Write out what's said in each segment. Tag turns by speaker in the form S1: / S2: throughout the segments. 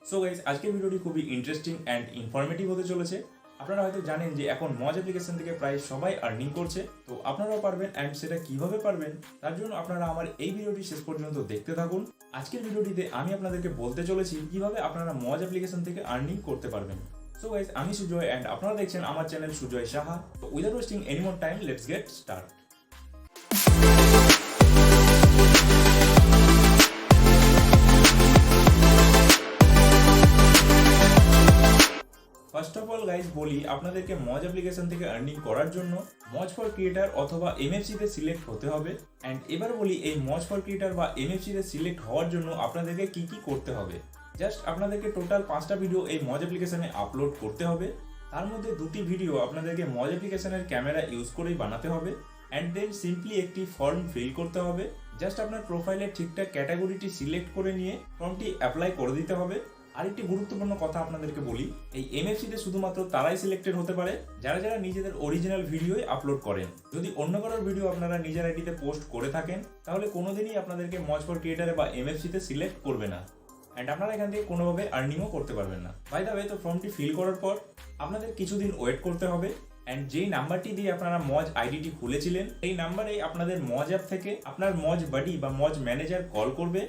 S1: So guys আজকের ভিডিওটি খুবই ইন্টারেস্টিং অ্যান্ড ইনফরমেটিভ হতে চলেছে। আপনারা হয়তো জানেন যে এখন মজ অ্যাপ্লিকেশন থেকে প্রায় সবাই আর্নিং করছে, তো আপনারাও পারবেন অ্যান্ড সেটা কিভাবে পারবেন তার জন্য আপনারা আমার এই ভিডিওটি শেষ পর্যন্ত দেখতে থাকুন। আজকের ভিডিওটিতে আমি আপনাদেরকে বলতে চলেছি কিভাবে আপনারা মজ অ্যাপ্লিকেশন থেকে আর্নিং করতে পারবেন। সো গাইজ আমি সুজয় অ্যান্ড আপনারা দেখছেন আমার চ্যানেল সুজয় সাহা। তো without wasting any more time let's get start. First of all guys বলি আপনাদেরকে মজ অ্যাপ্লিকেশন থেকে আর্নিং করার জন্য মজ ফর ক্রিয়েটার অথবা MFC তে সিলেক্ট হতে হবে। অ্যান্ড এবার বলি এই মজ ফর ক্রিয়েটার বা MFC তে সিলেক্ট হওয়ার জন্য আপনাদেরকে কি কি করতে হবে। জাস্ট আপনাদেরকে টোটাল 5টা ভিডিও এই মজ অ্যাপ্লিকেশনে আপলোড করতে হবে। তার মধ্যে 2টি ভিডিও আপনাদেরকে মজ অ্যাপ্লিকেশনের ক্যামেরা ইউজ করেই বানাতে হবে। অ্যান্ড দেন সিম্পলি একটি ফর্ম ফিল করতে হবে। জাস্ট আপনার প্রোফাইলের ঠিকঠাক ক্যাটাগরিটি সিলেক্ট করে নিয়ে ফর্মটি অ্যাপ্লাই করে দিতে হবে। আরেকটি গুরুত্বপূর্ণ কথা আপনাদেরকে বলি, এই MFC তে শুধুমাত্র তারাই সিলেক্টেড হতে পারে যারা যারা নিজেদের অরিজিনাল ভিডিওই আপলোড করেন। যদি অন্য কারোর ভিডিও আপনারা নিজের আইডিতে পোস্ট করে থাকেন তাহলে কোনোদিনই আপনাদেরকে মজ ফর ক্রিয়েটারে বা MFC তে সিলেক্ট করবে না। অ্যান্ড আপনারা এখান থেকে কোনোভাবে আর্নিংও করতে পারবেন না। বাই দ্য ওয়ে, তো ফর্মটি ফিল করার পর আপনাদের কিছুদিন ওয়েট করতে হবে। অ্যান্ড যেই নাম্বারটি দিয়ে আপনারা মজ আইডিটি খুলেছিলেন এই নাম্বারেই আপনাদের মজ অ্যাপ থেকে আপনার মজ বাডি বা মজ ম্যানেজার কল করবে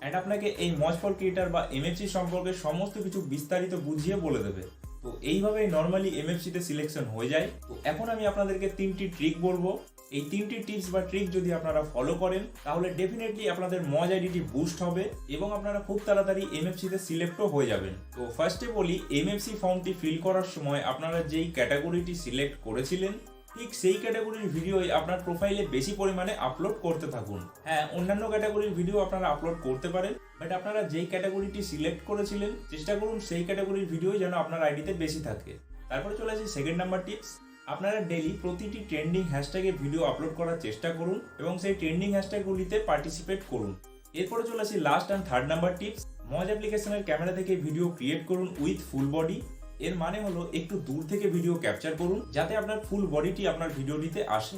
S1: অ্যান্ড আপনাকে এই মজ ফর ক্রিয়েটার বা MFC সম্পর্কে সমস্ত কিছু বিস্তারিত বুঝিয়ে বলে দেবে। তো এইভাবেই নর্মালি MFC তে সিলেকশন হয়ে যায়। তো এখন আমি আপনাদেরকে 3টি ট্রিক বলবো। এই 3টি টিপস বা ট্রিক যদি আপনারা ফলো করেন তাহলে ডেফিনেটলি আপনাদের মজ আইডিটি বুস্ট হবে এবং আপনারা খুব তাড়াতাড়ি MFC তে সিলেক্টও হয়ে যাবেন। তো ফার্স্টে বলি, MFC ফর্মটি ফিল করার সময় আপনারা যেই ক্যাটাগরিটি সিলেক্ট করেছিলেন ঠিক সেই ক্যাটাগরির ভিডিওই আপনার প্রোফাইলে বেশি পরিমাণে আপলোড করতে থাকুন। হ্যাঁ, অন্যান্য ক্যাটাগরির ভিডিও আপনারা আপলোড করতে পারেন, বাট আপনারা যেই ক্যাটাগরিটি সিলেক্ট করেছিলেন চেষ্টা করুন সেই ক্যাটাগরির ভিডিওই যেন আপনার আইডিতে বেশি থাকে। তারপরে চলে আসি সেকেন্ড নাম্বার টিপস। আপনারা ডেইলি প্রতিটি ট্রেন্ডিং হ্যাশট্যাগে ভিডিও আপলোড করার চেষ্টা করুন এবং সেই ট্রেন্ডিং হ্যাশট্যাগুলিতে পার্টিসিপেট করুন। এরপরে চলে আসি last and third number tips. Moj অ্যাপ্লিকেশনের ক্যামেরা থেকে ভিডিও ক্রিয়েট করুন উইথ ফুল বডি। এর মানে হলো একটু দূর থেকে ভিডিও ক্যাপচার করুন যাতে আপনার ফুল বডিটি আপনার ভিডিওটিতে আসে।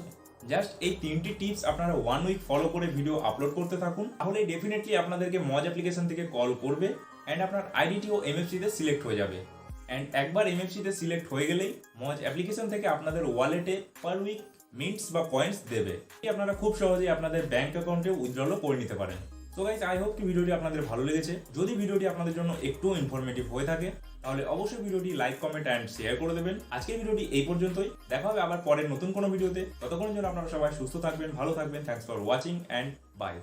S1: জাস্ট এই 3টি টিপস আপনারা 1 উইক ফলো করে ভিডিও আপলোড করতে থাকুন, তাহলে ডেফিনেটলি আপনাদেরকে মজ অ্যাপ্লিকেশন থেকে কল করবে অ্যান্ড আপনার আইডিটিও MFC তে সিলেক্ট হয়ে যাবে। অ্যান্ড একবার MFC তে সিলেক্ট হয়ে গেলেই মজ অ্যাপ্লিকেশন থেকে আপনাদের ওয়ালেটে পার উইক মিন্টস বা কয়েন্স দেবে। আপনারা খুব সহজেই আপনাদের ব্যাংক অ্যাকাউন্টে উইথড্রলও করে নিতে পারেন। সো গাইস, আই হোপ কি ভিডিওটি আপনাদের ভালো লেগেছে। যদি ভিডিওটি আপনাদের জন্য একটু ইনফরমেটিভ হয়ে থাকে তাহলে অবশ্যই ভিডিওটি লাইক, কমেন্ট অ্যান্ড শেয়ার করে দেবেন। আজকের ভিডিওটি এই পর্যন্তই। দেখা হবে আবার পরের নতুন কোনো ভিডিওতে। ততক্ষণের জন্য আপনারা সবাই সুস্থ থাকবেন, ভালো থাকবেন। Thanks for watching and by.